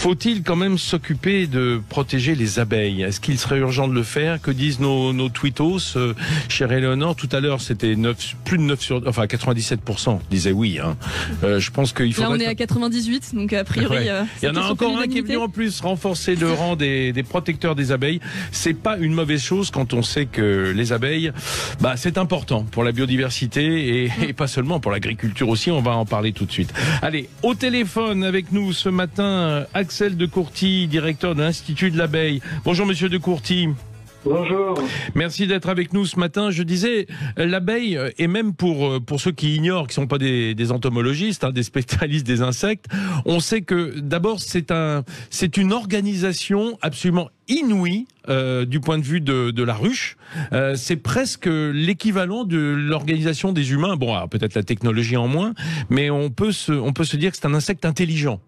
Faut-il quand même s'occuper de protéger les abeilles? Est-ce qu'il serait urgent de le faire? Que disent nos tweetos? Chère Éléonore, tout à l'heure, c'était plus de 97% disaient oui. Hein. Je pense qu'il faudrait... Là, on est à 98, donc a priori... Ouais. Il y en a encore un qui est venu en plus renforcer le rang des protecteurs des abeilles. C'est pas une mauvaise chose quand on sait que les abeilles, c'est important pour la biodiversité et pas seulement pour l'agriculture aussi. On va en parler tout de suite. Allez, au téléphone avec nous ce matin, Axel de Courty, directeur de l'Institut de l'abeille. Bonjour monsieur de Courty. Bonjour. Merci d'être avec nous ce matin. Je disais, l'abeille, et même pour ceux qui ignorent, qui ne sont pas des entomologistes, des spécialistes des insectes, on sait que d'abord c'est une organisation absolument inouïe du point de vue de la ruche. C'est presque l'équivalent de l'organisation des humains. Bon, alors, peut-être la technologie en moins, mais on peut se dire que c'est un insecte intelligent.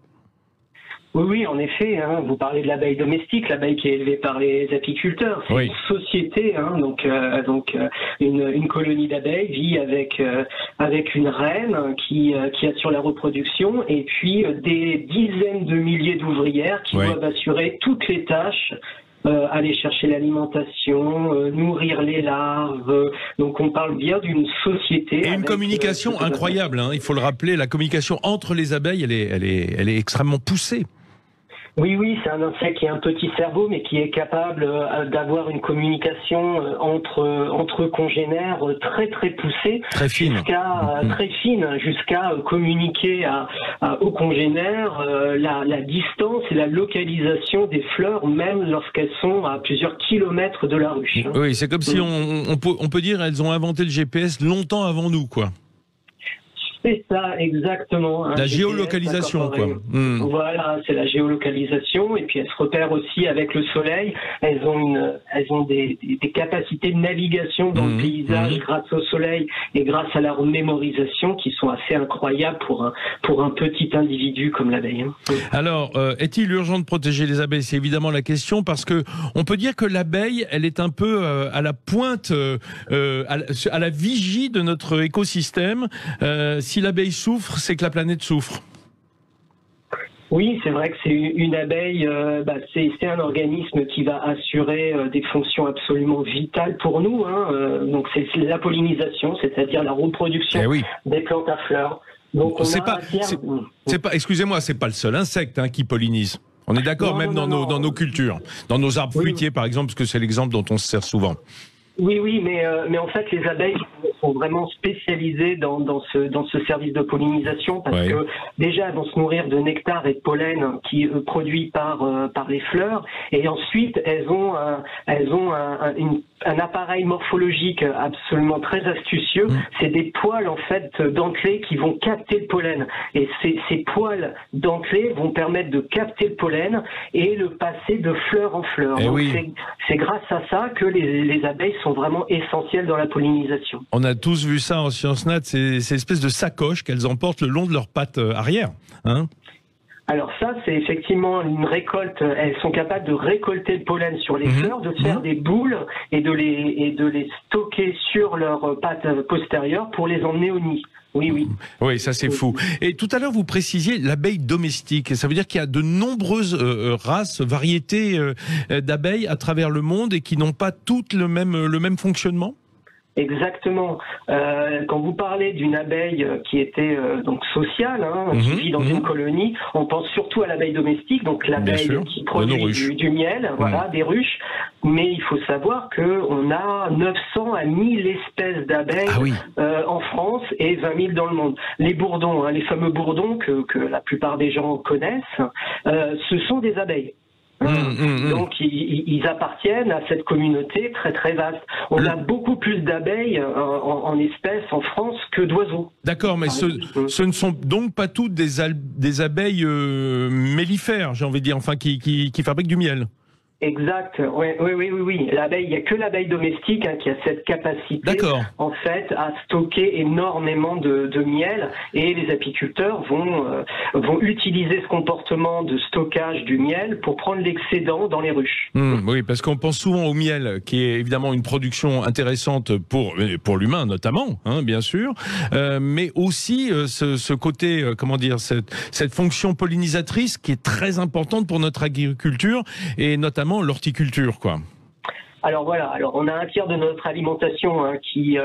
Oui, en effet. Vous parlez de l'abeille domestique, l'abeille qui est élevée par les apiculteurs. C'est une société, donc une colonie d'abeilles vit avec une reine qui assure la reproduction et puis des dizaines de milliers d'ouvrières qui doivent assurer toutes les tâches. Aller chercher l'alimentation, nourrir les larves. Donc on parle bien d'une société. Et une communication incroyable. Il faut le rappeler, la communication entre les abeilles, elle est extrêmement poussée. Oui, c'est un insecte qui a un petit cerveau, mais qui est capable d'avoir une communication entre congénères très très poussée, très fine, jusqu'à communiquer aux congénères la distance et la localisation des fleurs, même lorsqu'elles sont à plusieurs kilomètres de la ruche. Oui, c'est comme si on peut dire elles ont inventé le GPS longtemps avant nous, quoi. C'est ça, exactement. La géolocalisation, quoi. Voilà, c'est la géolocalisation. Et puis elles se repèrent aussi avec le soleil. Elles ont des capacités de navigation dans le paysage grâce au soleil et grâce à leur mémorisation qui sont assez incroyables pour un petit individu comme l'abeille. Alors, est-il urgent de protéger les abeilles? C'est évidemment la question, parce que on peut dire que l'abeille, elle est un peu à la pointe, à la vigie de notre écosystème. Si l'abeille souffre, c'est que la planète souffre. Oui, c'est vrai que c'est une abeille, c'est un organisme qui va assurer des fonctions absolument vitales pour nous. Donc c'est la pollinisation, c'est-à-dire la reproduction des plantes à fleurs. Donc excusez-moi, c'est pas le seul insecte qui pollinise. On est d'accord, même dans nos cultures, dans nos arbres fruitiers par exemple, parce que c'est l'exemple dont on se sert souvent. Oui, mais en fait, les abeilles sont vraiment spécialisées dans ce service de pollinisation parce que déjà, elles vont se nourrir de nectar et de pollen qui est produit par les fleurs, et ensuite elles ont un appareil morphologique absolument très astucieux. C'est des poils en fait dentelés qui vont capter le pollen, et ces poils dentelés vont permettre de capter le pollen et le passer de fleur en fleur. Donc c'est grâce à ça que les abeilles sont vraiment essentielles dans la pollinisation. On a tous vu ça en Sciences Nat, ces espèces de sacoches qu'elles emportent le long de leurs pattes arrière. Alors ça, c'est effectivement une récolte. Elles sont capables de récolter le pollen sur les fleurs, de faire des boules et de les stocker sur leurs pattes postérieures pour les emmener au nid. Oui, ça c'est fou. Et tout à l'heure, vous précisiez l'abeille domestique. Ça veut dire qu'il y a de nombreuses races, variétés d'abeilles à travers le monde et qui n'ont pas toutes le même fonctionnement? Exactement. Quand vous parlez d'une abeille qui était donc sociale, qui vit dans une colonie, on pense surtout à l'abeille domestique, donc l'abeille qui produit du miel, des ruches. Mais il faut savoir que on a 900 à 1000 espèces d'abeilles en France et 20 000 dans le monde. Les bourdons, les fameux bourdons que la plupart des gens connaissent, ce sont des abeilles. Donc ils appartiennent à cette communauté très très vaste. On a beaucoup plus d'abeilles en espèces en France que d'oiseaux. D'accord, mais ce ne sont donc pas toutes des abeilles mellifères, j'ai envie de dire, enfin qui fabriquent du miel. Exact, oui. L'abeille, il n'y a que l'abeille domestique qui a cette capacité, en fait, à stocker énormément de miel, et les apiculteurs vont utiliser ce comportement de stockage du miel pour prendre l'excédent dans les ruches. Oui, parce qu'on pense souvent au miel, qui est évidemment une production intéressante pour l'humain notamment, bien sûr, mais aussi ce côté, cette fonction pollinisatrice qui est très importante pour notre agriculture et notamment l'horticulture, quoi. Alors voilà, on a un tiers de notre alimentation qui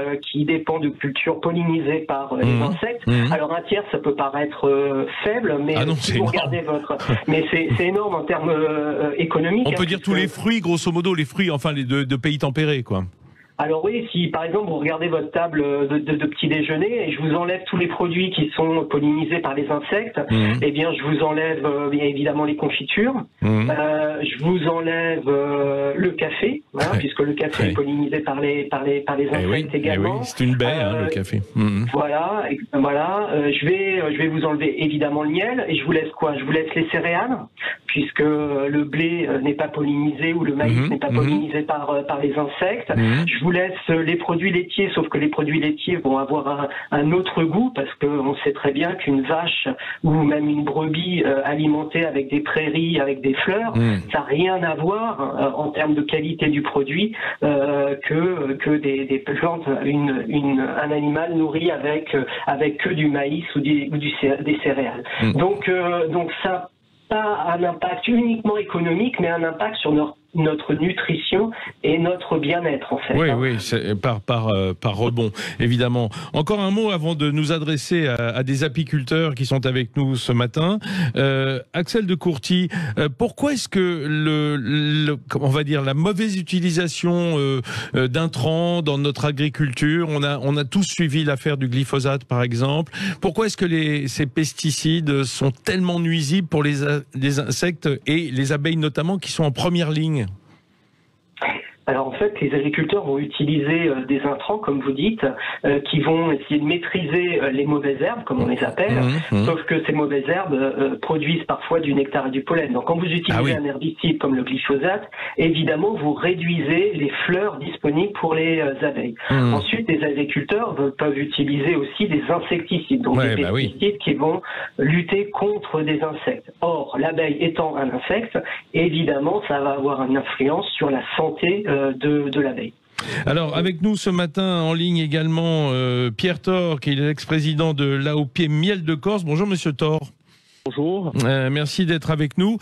dépend de cultures pollinisées par les insectes. Alors un tiers, ça peut paraître faible, mais si vous regardez mais c'est énorme en termes économiques. On peut dire tous les fruits, grosso modo, les fruits, enfin de pays tempérés, quoi. Alors oui, si par exemple vous regardez votre table de petit déjeuner et je vous enlève tous les produits qui sont pollinisés par les insectes, eh bien je vous enlève bien évidemment les confitures, je vous enlève le café, puisque le café est pollinisé par les insectes également. Oui, c'est une baie, le café. Voilà. Je vais vous enlever évidemment le miel et je vous laisse quoi? Je vous laisse les céréales, puisque le blé n'est pas pollinisé ou le maïs n'est pas pollinisé par les insectes. Je vous laisse les produits laitiers, sauf que les produits laitiers vont avoir un autre goût, parce qu'on sait très bien qu'une vache ou même une brebis alimentée avec des prairies, avec des fleurs, ça n'a rien à voir en termes de qualité du produit que des plantes, un animal nourri avec que du maïs ou des céréales. Donc ça n'a pas un impact uniquement économique, mais un impact sur notre nutrition et notre bien-être, en fait. Oui, c'est par rebond, évidemment. Encore un mot avant de nous adresser à des apiculteurs qui sont avec nous ce matin. Axel de Courty, pourquoi est-ce que on va dire la mauvaise utilisation d'intrants dans notre agriculture, on a tous suivi l'affaire du glyphosate par exemple, pourquoi est-ce que ces pesticides sont tellement nuisibles pour les insectes et les abeilles notamment qui sont en première ligne? Alors en fait, les agriculteurs vont utiliser des intrants, comme vous dites, qui vont essayer de maîtriser les mauvaises herbes, comme on les appelle, sauf que ces mauvaises herbes produisent parfois du nectar et du pollen. Donc quand vous utilisez un herbicide comme le glyphosate, évidemment, vous réduisez les fleurs disponibles pour les abeilles. Ensuite, les agriculteurs peuvent utiliser aussi des insecticides, donc des pesticides qui vont lutter contre des insectes. Or, l'abeille étant un insecte, évidemment, ça va avoir une influence sur la santé de l'abeille. Alors, avec nous ce matin en ligne également Pierre Thor, qui est l'ex-président de l'AOP Miel de Corse. Bonjour Monsieur Thor. Bonjour. Merci d'être avec nous.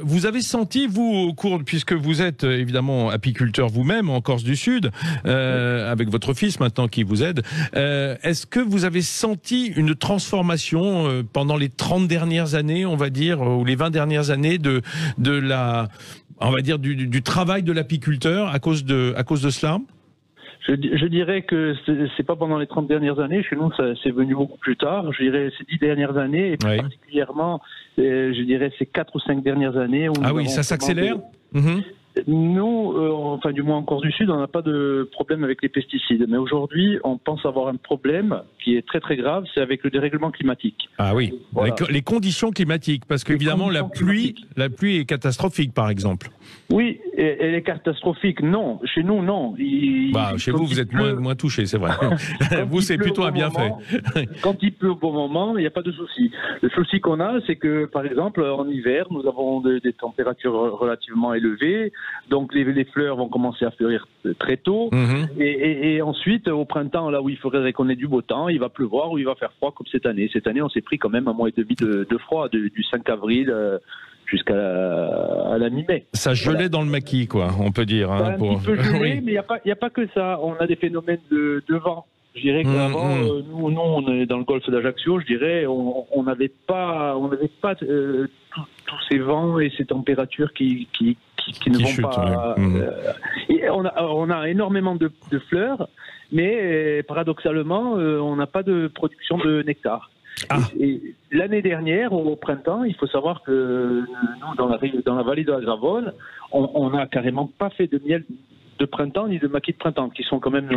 Vous avez senti, vous, au cours, puisque vous êtes évidemment apiculteur vous-même en Corse du Sud, avec votre fils maintenant qui vous aide, est-ce que vous avez senti une transformation pendant les 30 dernières années, on va dire, ou les 20 dernières années on va dire du travail de l'apiculteur à cause de cela? Je dirais que c'est pas pendant les 30 dernières années. Chez nous, c'est venu beaucoup plus tard. Je dirais ces 10 dernières années, et plus particulièrement, je dirais ces 4 ou 5 dernières années. Ça s'accélère. Nous, enfin du moins en Corse du Sud, on n'a pas de problème avec les pesticides. Mais aujourd'hui, on pense avoir un problème qui est très très grave, c'est avec le dérèglement climatique. Ah oui, voilà. Les conditions climatiques, parce qu'évidemment la pluie est catastrophique par exemple. Oui, elle est catastrophique. Non, chez nous non. Chez vous êtes moins touché, c'est vrai. Vous c'est plutôt un bienfait. Quand il pleut au bon moment, il n'y a pas de souci. Le souci qu'on a, c'est que par exemple en hiver, nous avons des températures relativement élevées. Donc les fleurs vont commencer à fleurir très tôt et ensuite au printemps, là où il faudrait qu'on ait du beau temps, il va pleuvoir ou il va faire froid comme cette année. Cette année on s'est pris quand même 1 mois et demi de froid du 5 avril jusqu'à la mi-mai. Ça gelait dans le maquis, quoi, on peut dire. Un petit peu gelé, mais il n'y a pas que ça. On a des phénomènes de vent. Je dirais qu'avant, nous on est dans le golfe d'Ajaccio, je dirais, on n'avait pas tous ces vents et ces températures qui ne vont pas. Et on a énormément de fleurs, mais paradoxalement, on n'a pas de production de nectar. Et l'année dernière, au printemps, il faut savoir que nous, dans la vallée de la Gravone, on n'a carrément pas fait de miel de printemps ni de maquis de printemps, qui sont quand même,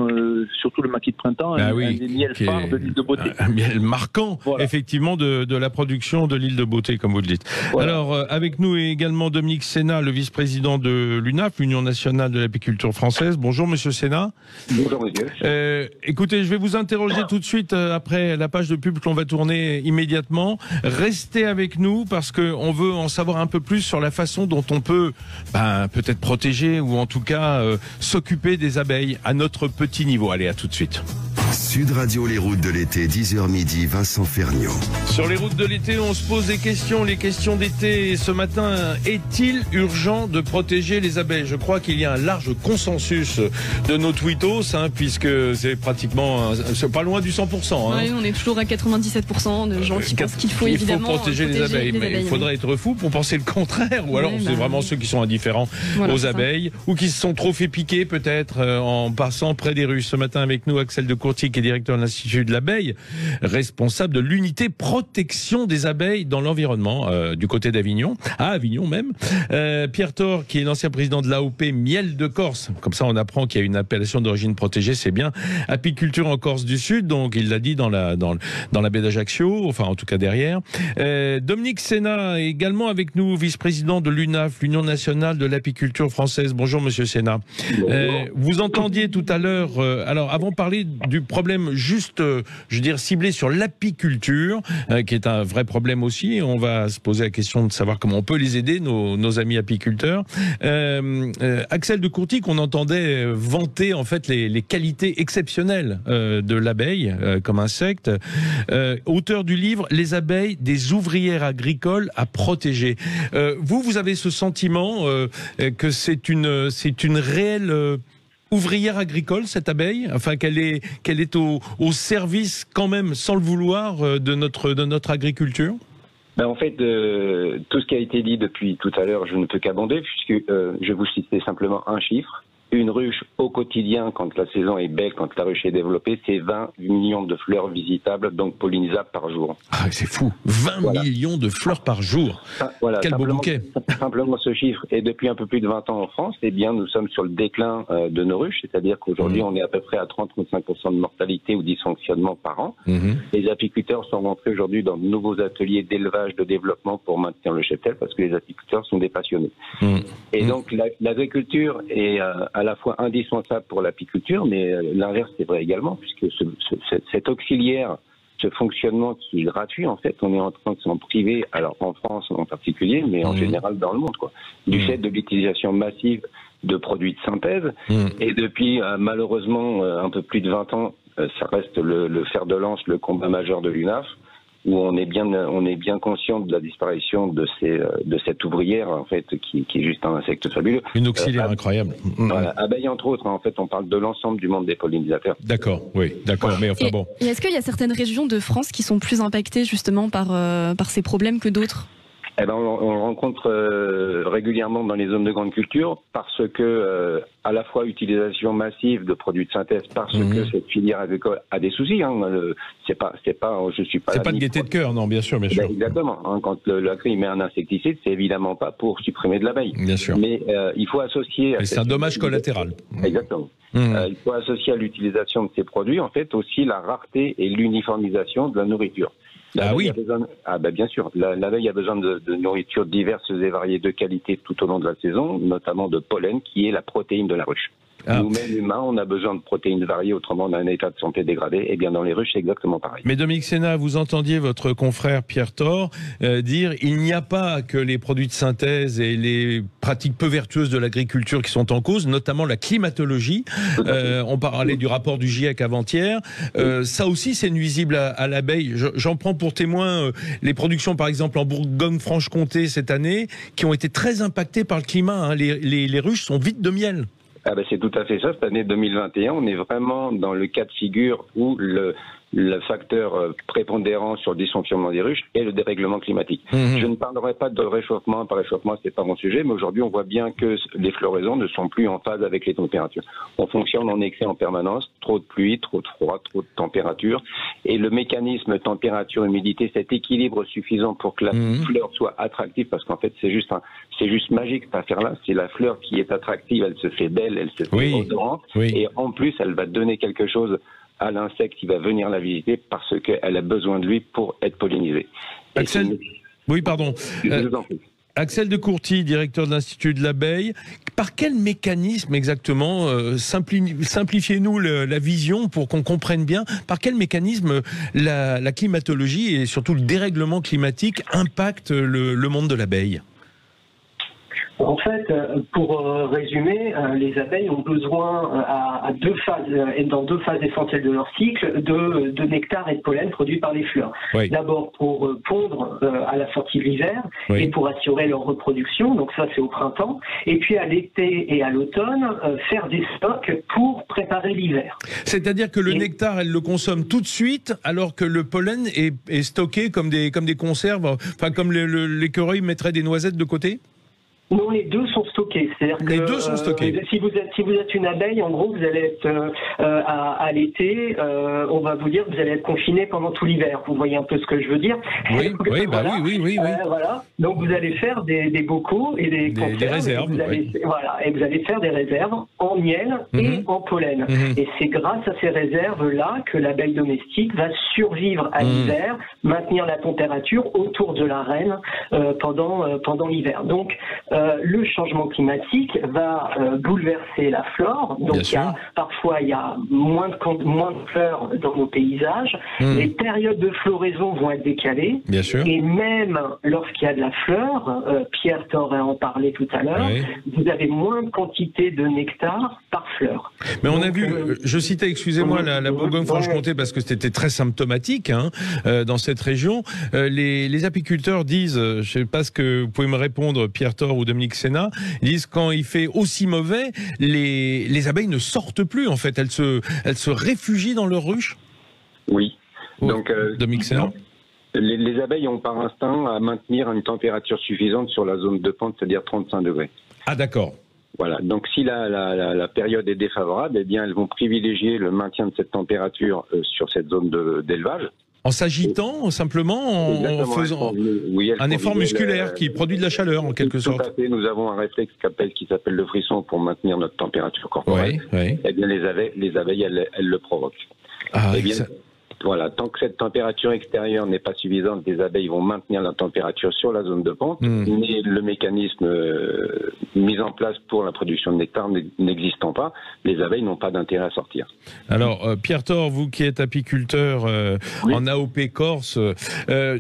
surtout le maquis de printemps, un des miels phares de l'île de Beauté. Un miel marquant, effectivement, de la production de l'île de Beauté, comme vous le dites. Voilà. Alors, avec nous également Dominique Sénat, le vice-président de l'UNAF, l'Union nationale de l'apiculture française. Bonjour, monsieur Sénat. Bonjour, monsieur. Écoutez, je vais vous interroger tout de suite après la page de pub que l'on va tourner immédiatement. Restez avec nous parce qu'on veut en savoir un peu plus sur la façon dont on peut peut-être protéger ou en tout cas s'occuper des abeilles à notre petit niveau. Allez, à tout de suite. Sud Radio, les routes de l'été, 10h midi, Vincent Ferniaud. Sur les routes de l'été, on se pose des questions, les questions d'été. Ce matin, est-il urgent de protéger les abeilles? Je crois qu'il y a un large consensus de nos tweetos, puisque c'est pratiquement, c'est pas loin du 100%. Oui, on est toujours à 97% de gens qui pensent qu'il faut évidemment protéger les abeilles. Mais il faudrait être fou pour penser le contraire, ou alors c'est vraiment ceux qui sont indifférents aux abeilles, ou qui se sont trop fait piquer peut-être en passant près des ruches. Ce matin avec nous, Axel de Courtier, qui est directeur de l'Institut de l'abeille, responsable de l'unité protection des abeilles dans l'environnement du côté d'Avignon, à Avignon même. Pierre Thor, qui est l'ancien président de l'AOP Miel de Corse. Comme ça, on apprend qu'il y a une appellation d'origine protégée, c'est bien. Apiculture en Corse du Sud, donc il l'a dit dans la baie d'Ajaccio, enfin en tout cas derrière. Dominique Sénat, également avec nous, vice-président de l'UNAF, l'Union nationale de l'apiculture française. Bonjour, monsieur Sénat. Vous entendiez tout à l'heure, alors avant de parler du problème juste, je veux dire, ciblé sur l'apiculture, qui est un vrai problème aussi. On va se poser la question de savoir comment on peut les aider, nos amis apiculteurs. Axel de Courtier, qu'on entendait vanter en fait les qualités exceptionnelles de l'abeille comme insecte, auteur du livre Les abeilles, des ouvrières agricoles à protéger. Vous avez ce sentiment que c'est une réelle ouvrière agricole, cette abeille, enfin qu'elle est au service quand même, sans le vouloir, de notre agriculture? En fait, tout ce qui a été dit depuis tout à l'heure, je ne peux qu'abonder, puisque je vais vous citer simplement un chiffre. Une ruche au quotidien, quand la saison est belle, quand la ruche est développée, c'est 20 millions de fleurs visitables, donc pollinisables par jour. Ah, c'est fou, 20 millions de fleurs par jour. Quel beau bouquet. Simplement ce chiffre. Et depuis un peu plus de 20 ans en France, nous sommes sur le déclin de nos ruches, c'est-à-dire qu'aujourd'hui, on est à peu près à 30-35% de mortalité ou dysfonctionnement par an. Les apiculteurs sont rentrés aujourd'hui dans de nouveaux ateliers d'élevage, de développement pour maintenir le cheptel, parce que les apiculteurs sont des passionnés. Et donc, l'agriculture est à la fois indispensable pour l'apiculture, mais l'inverse c'est vrai également, puisque cet auxiliaire, ce fonctionnement qui est gratuit, en fait, on est en train de s'en priver, alors en France en particulier, mais en général dans le monde, du fait de l'utilisation massive de produits de synthèse. Et depuis malheureusement un peu plus de 20 ans, ça reste le fer de lance, le combat majeur de l'UNAF, où on est bien conscient de la disparition de cette ouvrière, en fait, qui est juste un insecte fabuleux. Une auxiliaire incroyable. Voilà, abeilles entre autres, en fait, on parle de l'ensemble du monde des pollinisateurs. D'accord, oui, d'accord, mais enfin bon. Et est-ce qu'il y a certaines régions de France qui sont plus impactées justement par ces problèmes que d'autres? On le rencontre régulièrement dans les zones de grande culture parce que à la fois utilisation massive de produits de synthèse, parce que cette filière agricole a des soucis. C'est pas de gaieté de cœur, non, bien sûr. Exactement. Quand l'agri met un insecticide, c'est évidemment pas pour supprimer de l'abeille. Bien sûr. Mais il faut associer. C'est un dommage collatéral. Exactement. Il faut associer à l'utilisation de ces produits, en fait, aussi la rareté et l'uniformisation de la nourriture. Bien sûr. L'abeille a besoin de nourriture diverses et variées de qualité tout au long de la saison, notamment de pollen, qui est la protéine de la ruche. Nous-mêmes, humains, on a besoin de protéines variées, autrement on a un état de santé dégradé. Et bien dans les ruches, c'est exactement pareil. Mais Dominique Sénat, vous entendiez votre confrère Pierre Thor dire il n'y a pas que les produits de synthèse et les pratiques peu vertueuses de l'agriculture qui sont en cause, notamment la climatologie. On parlait du rapport du GIEC avant-hier. Ça aussi, c'est nuisible à l'abeille. J'en prends pour témoin les productions, par exemple, en Bourgogne-Franche-Comté cette année, qui ont été très impactées par le climat. Les ruches sont vides de miel. C'est tout à fait ça. Cette année 2021, on est vraiment dans le cas de figure où le facteur prépondérant sur le dysfonctionnement des ruches est le dérèglement climatique. Je ne parlerai pas de réchauffement, par réchauffement, c'est pas mon sujet, mais aujourd'hui, on voit bien que les floraisons ne sont plus en phase avec les températures. On fonctionne en excès en permanence, trop de pluie, trop de froid, trop de température, et le mécanisme température-humidité, cet équilibre suffisant pour que la fleur soit attractive, parce qu'en fait, c'est juste magique cette affaire-là. C'est la fleur qui est attractive, elle se fait belle, elle se fait odorante, et en plus, elle va donner quelque chose à l'insecte qui va venir la visiter parce qu'elle a besoin de lui pour être pollinisée. Axel, oui, pardon. Axel de Courty, directeur de l'Institut de l'abeille. Par quel mécanisme exactement, simplifiez-nous la vision pour qu'on comprenne bien, par quel mécanisme la climatologie et surtout le dérèglement climatique impacte le monde de l'abeille ? En fait, pour résumer, les abeilles ont besoin à deux phases, et dans deux phases essentielles de leur cycle, de nectar et de pollen produits par les fleurs. Oui. D'abord pour pondre à la sortie de l'hiver et pour assurer leur reproduction, donc ça c'est au printemps, et puis à l'été et à l'automne, faire des stocks pour préparer l'hiver. C'est-à-dire que le nectar, elle le consomme tout de suite, alors que le pollen est stocké comme des conserves, enfin comme l'écureuil mettrait des noisettes de côté ? Non, les deux sont stockés. Les deux sont stockés. Si vous êtes une abeille, en gros, vous allez être à l'été, on va vous dire que vous allez être confiné pendant tout l'hiver. Vous voyez un peu ce que je veux dire ? Oui, donc, oui, voilà. Bah oui. Voilà. Donc vous allez faire des bocaux et des réserves. Et vous allez faire des réserves en miel et en pollen. Et c'est grâce à ces réserves-là que l'abeille domestique va survivre à l'hiver, maintenir la température autour de la reine pendant l'hiver. Donc le changement climatique va bouleverser la flore. Donc parfois il y a moins de fleurs dans nos paysages. Les périodes de floraison vont être décalées. Bien sûr. Et même lorsqu'il y a de la fleur, Pierre t'aurait en parlé tout à l'heure, vous avez moins de quantité de nectar par fleur. Mais on a vu, je citais, excusez-moi, la Bourgogne-Franche-Comté parce que c'était très symptomatique dans cette région. Les apiculteurs disent, je ne sais pas ce que vous pouvez me répondre, Pierre Thor ou Dominique Sénat, ils disent quand il fait aussi mauvais, les abeilles ne sortent plus en fait, elles se réfugient dans leur ruche. Oui. Donc, Dominique Sénat. Les abeilles ont par instinct à maintenir une température suffisante sur la zone de pente, c'est-à-dire 35 degrés. Ah d'accord. Voilà, donc si la période est défavorable, eh bien elles vont privilégier le maintien de cette température sur cette zone d'élevage. En s'agitant, simplement, en faisant un effort musculaire qui produit de la chaleur, en quelque sorte. Tout à fait. Nous avons un réflexe qui s'appelle le frisson pour maintenir notre température corporelle. Eh bien, les abeilles, elles le provoquent. Ah, eh bien, voilà, tant que cette température extérieure n'est pas suffisante, les abeilles vont maintenir la température sur la zone de pente, mais le mécanisme mis en place pour la production de nectar n'existant pas, les abeilles n'ont pas d'intérêt à sortir. Alors, Pierre Thor, vous qui êtes apiculteur en AOP Corse,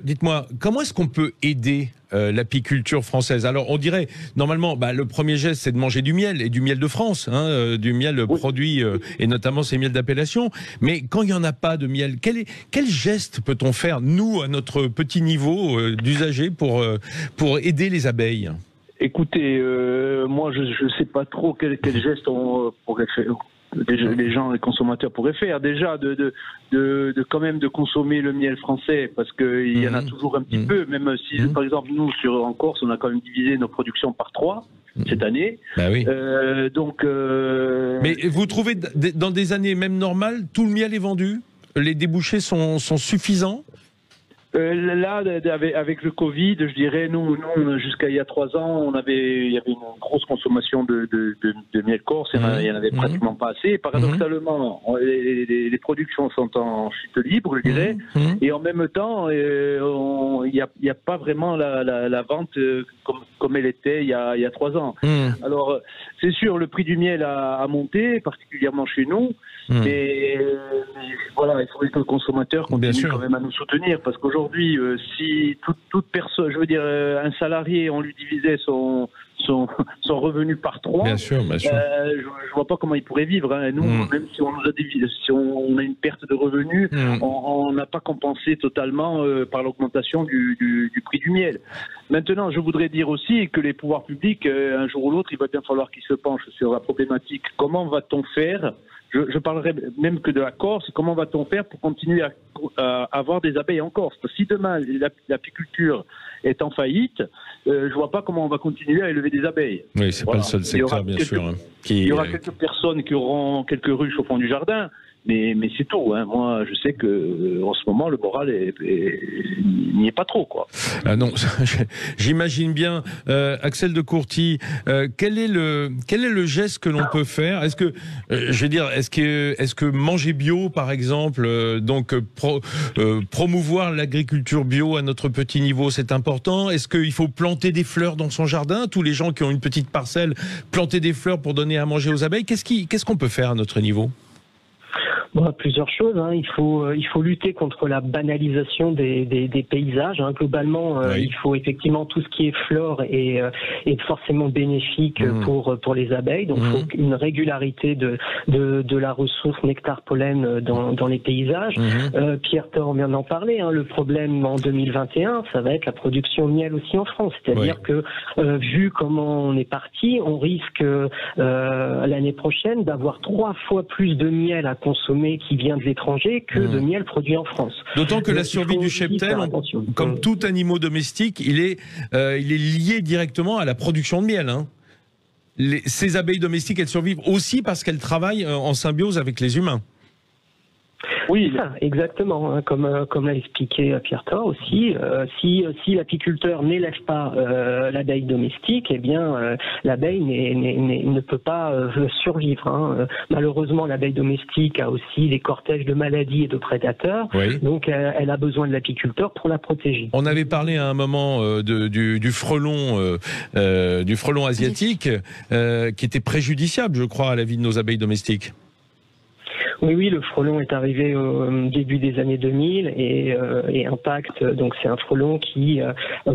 dites-moi, comment est-ce qu'on peut aider l'apiculture française? Alors, on dirait, normalement, le premier geste, c'est de manger du miel, et du miel de France, du miel produit, et notamment ces miels d'appellation. Mais quand il n'y en a pas de miel, quel geste peut-on faire, nous, à notre petit niveau d'usager, pour aider les abeilles? Écoutez, moi, je ne sais pas trop quel geste on pourrait faire. Les gens, les consommateurs pourraient faire déjà quand même de consommer le miel français, parce qu'il y en a toujours un petit peu, même si par exemple nous en Corse on a quand même divisé nos productions par 3 cette année. Bah oui. Mais vous trouvez dans des années même normales tout le miel est vendu? Les débouchés sont suffisants? Là, avec le Covid, je dirais, nous jusqu'à il y a 3 ans, il y avait une grosse consommation de miel corse, il n'y en avait pratiquement pas assez. Et paradoxalement, les productions sont en chute libre, je dirais, et en même temps, il n'y a pas vraiment la vente comme elle était il y a 3 ans. Alors, c'est sûr, le prix du miel a monté, particulièrement chez nous, mais voilà, il faudrait que le consommateur continue quand même à nous soutenir, parce qu'aujourd'hui, si toute personne, je veux dire, un salarié, on lui divisait son revenu par 3, bien sûr. Je vois pas comment il pourrait vivre. Nous, même si on nous a divisé, si on a une perte de revenus, on n'a pas compensé totalement par l'augmentation du prix du miel. Maintenant, je voudrais dire aussi que les pouvoirs publics, un jour ou l'autre, il va bien falloir qu'ils se penchent sur la problématique. Comment va-t-on faire je parlerai même que de la Corse. Comment va-t-on faire pour continuer à avoir des abeilles en Corse? Parce que si demain l'apiculture est en faillite, je vois pas comment on va continuer à élever des abeilles. Oui, c'est pas le seul secteur, bien sûr. Il y aura quelques personnes qui auront quelques ruches au fond du jardin, mais c'est tout. Hein. Moi, je sais que en ce moment, le moral n'y est pas trop, quoi. Ah non, j'imagine bien. Axel de Courty, quel est le geste que l'on peut faire? Est-ce que, je veux dire, est-ce que manger bio, par exemple, promouvoir l'agriculture bio à notre petit niveau, c'est important? Est-ce qu'il faut planter des fleurs dans son jardin? Tous les gens qui ont une petite parcelle, planter des fleurs pour donner à manger aux abeilles. Qu'est-ce qu'on peut faire à notre niveau? Bon, plusieurs choses. Hein. Il faut lutter contre la banalisation des paysages. Hein. Globalement, oui. il faut effectivement tout ce qui est flore est forcément bénéfique pour les abeilles. Donc, il faut une régularité de la ressource nectar-pollen dans les paysages. Pierre Thor vient d'en parler. Hein. Le problème en 2021, ça va être la production de miel aussi en France. C'est-à-dire que, vu comment on est parti, on risque l'année prochaine d'avoir 3 fois plus de miel à consommer qui vient de l'étranger que de miel produit en France. D'autant que la survie du cheptel, comme tout animal domestique, il est lié directement à la production de miel. Hein. Ces abeilles domestiques, elles survivent aussi parce qu'elles travaillent en symbiose avec les humains. Oui, c'est ça, exactement. Hein, comme l'a expliqué Pierre Thor aussi, si l'apiculteur n'élève pas l'abeille domestique, eh bien l'abeille ne peut pas survivre. Hein. Malheureusement, l'abeille domestique a aussi des cortèges de maladies et de prédateurs, donc elle a besoin de l'apiculteur pour la protéger. On avait parlé à un moment du frelon asiatique, qui était préjudiciable, je crois, à la vie de nos abeilles domestiques. Oui, le frelon est arrivé au début des années 2000 et impacte. Donc c'est un frelon qui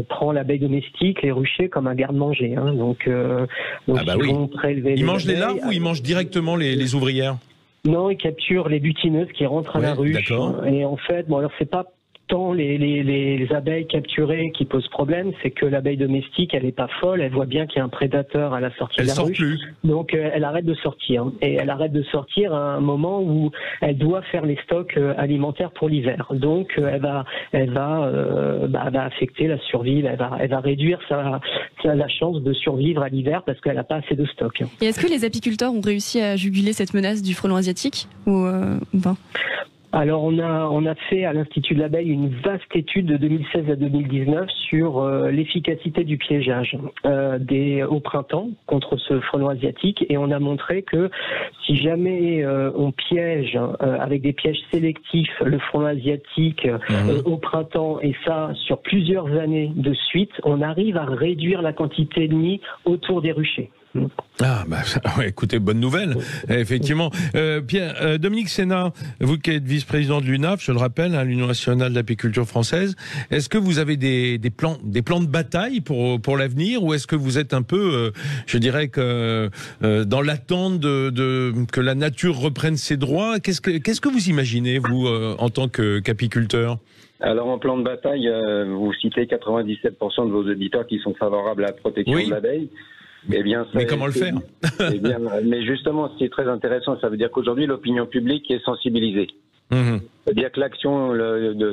prend l'abeille domestique, les ruchers, comme un garde-manger. Hein. Donc ils vont prélever. Il mange les larves ou il mange directement les ouvrières? Non, il capture les butineuses qui rentrent à la ruche. Et en fait, bon alors c'est pas tant les abeilles capturées qui posent problème, c'est que l'abeille domestique, elle est pas folle, elle voit bien qu'il y a un prédateur à la sortie de la ruche. Plus. Donc elle arrête de sortir. Et elle arrête de sortir à un moment où elle doit faire les stocks alimentaires pour l'hiver. Donc elle va affecter la survie, elle va réduire la chance de survivre à l'hiver parce qu'elle n'a pas assez de stock. Et est-ce que les apiculteurs ont réussi à juguler cette menace du frelon asiatique ou pas? Alors on a fait à l'Institut de l'abeille une vaste étude de 2016 à 2019 sur l'efficacité du piégeage au printemps contre ce frelon asiatique, et on a montré que si jamais on piège avec des pièges sélectifs le frelon asiatique au printemps, et ça sur plusieurs années de suite, on arrive à réduire la quantité de nids autour des ruchers. Ah, écoutez, bonne nouvelle, effectivement. Pierre, Dominique Sénat, vous qui êtes vice-président de l'UNAF, je le rappelle, l'Union nationale d'apiculture française, est-ce que vous avez des plans de bataille pour l'avenir, ou est-ce que vous êtes un peu, je dirais que dans l'attente que la nature reprenne ses droits? Qu'est-ce que vous imaginez, vous, en tant qu'apiculteur? Alors, en plan de bataille, vous citez 97% de vos auditeurs qui sont favorables à la protection de l'abeille. Eh bien, mais comment le faire? Mais justement, ce qui est très intéressant, ça veut dire qu'aujourd'hui, l'opinion publique est sensibilisée. C'est-à-dire que l'action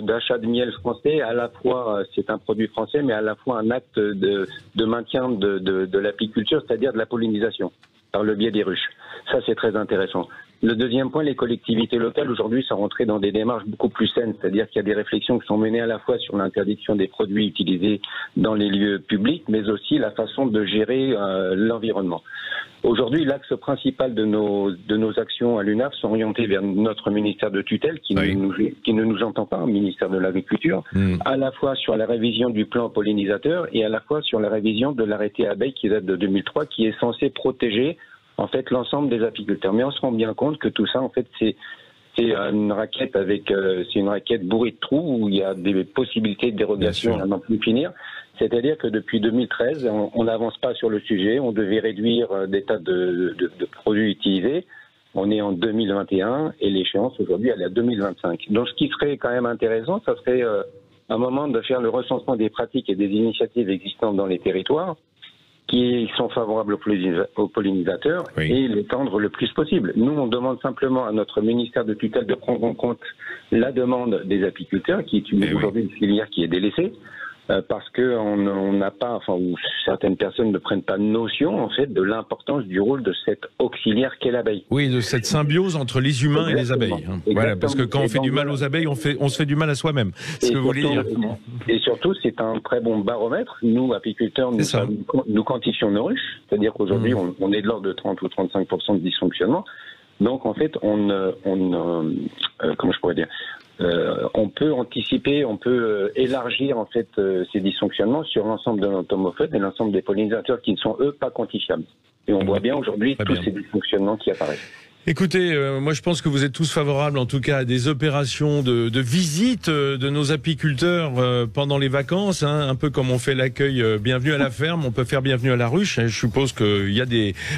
d'achat de miel français, à la fois, c'est un produit français, mais à la fois un acte de maintien de l'apiculture, c'est-à-dire de la pollinisation, par le biais des ruches. Ça, c'est très intéressant. Le deuxième point, les collectivités locales aujourd'hui sont rentrées dans des démarches beaucoup plus saines, c'est-à-dire qu'il y a des réflexions qui sont menées à la fois sur l'interdiction des produits utilisés dans les lieux publics, mais aussi la façon de gérer l'environnement. Aujourd'hui, l'axe principal de nos actions à l'UNAF sont orientés vers notre ministère de tutelle, qui ne nous entend pas, ministère de l'Agriculture, à la fois sur la révision du plan pollinisateur et à la fois sur la révision de l'arrêté abeille qui date de 2003, qui est censé protéger en fait l'ensemble des apiculteurs. Mais on se rend bien compte que tout ça, en fait, c'est une raquette bourrée de trous où il y a des possibilités de dérogation à n'en plus finir. C'est-à-dire que depuis 2013, on n'avance pas sur le sujet. On devait réduire des tas de produits utilisés. On est en 2021 et l'échéance aujourd'hui, elle est à 2025. Donc, ce qui serait quand même intéressant, ça serait un moment de faire le recensement des pratiques et des initiatives existantes dans les territoires qui sont favorables aux pollinisateurs et l'étendre le plus possible. Nous, on demande simplement à notre ministère de tutelle de prendre en compte la demande des apiculteurs, qui est aujourd'hui une filière qui est délaissée, parce que on n'a pas, enfin, ou certaines personnes ne prennent pas notion, en fait, de l'importance du rôle de cette auxiliaire qu'est l'abeille. Oui, de cette symbiose entre les humains et les abeilles. Hein. Voilà, parce que quand on fait du mal aux abeilles, on se fait du mal à soi-même. C'est ce que vous voulez dire. Et surtout, c'est un très bon baromètre. Nous, apiculteurs, nous quantifions nos ruches. C'est-à-dire qu'aujourd'hui, on est de l'ordre de 30 ou 35% de dysfonctionnement. Donc, en fait, comment je pourrais dire, on peut anticiper, on peut élargir en fait ces dysfonctionnements sur l'ensemble de l'entomophète et l'ensemble des pollinisateurs qui ne sont eux pas quantifiables. Et on voit bien aujourd'hui tous ces dysfonctionnements qui apparaissent. Écoutez, moi je pense que vous êtes tous favorables en tout cas à des opérations de visite de nos apiculteurs pendant les vacances, hein, un peu comme on fait l'accueil bienvenue à la ferme, on peut faire bienvenue à la ruche. Je suppose qu'il y a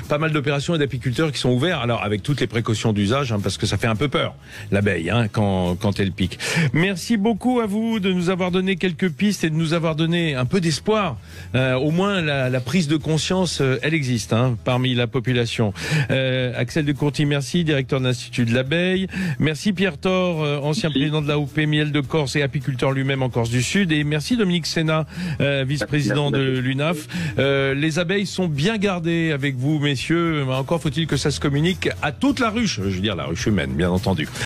pas mal d'opérations et d'apiculteurs qui sont ouverts, alors avec toutes les précautions d'usage, hein, parce que ça fait un peu peur l'abeille hein, quand elle pique. Merci beaucoup à vous de nous avoir donné quelques pistes et de nous avoir donné un peu d'espoir. Au moins la prise de conscience, elle existe hein, parmi la population. Axel de Courty, merci, directeur de l'Institut de l'abeille. Merci Pierre Thor, ancien président de l'AOP Miel de Corse et apiculteur lui-même en Corse du Sud. Et merci Dominique Sénat, vice-président de l'UNAF. Les abeilles sont bien gardées avec vous, messieurs. Encore faut-il que ça se communique à toute la ruche. Je veux dire la ruche humaine, bien entendu.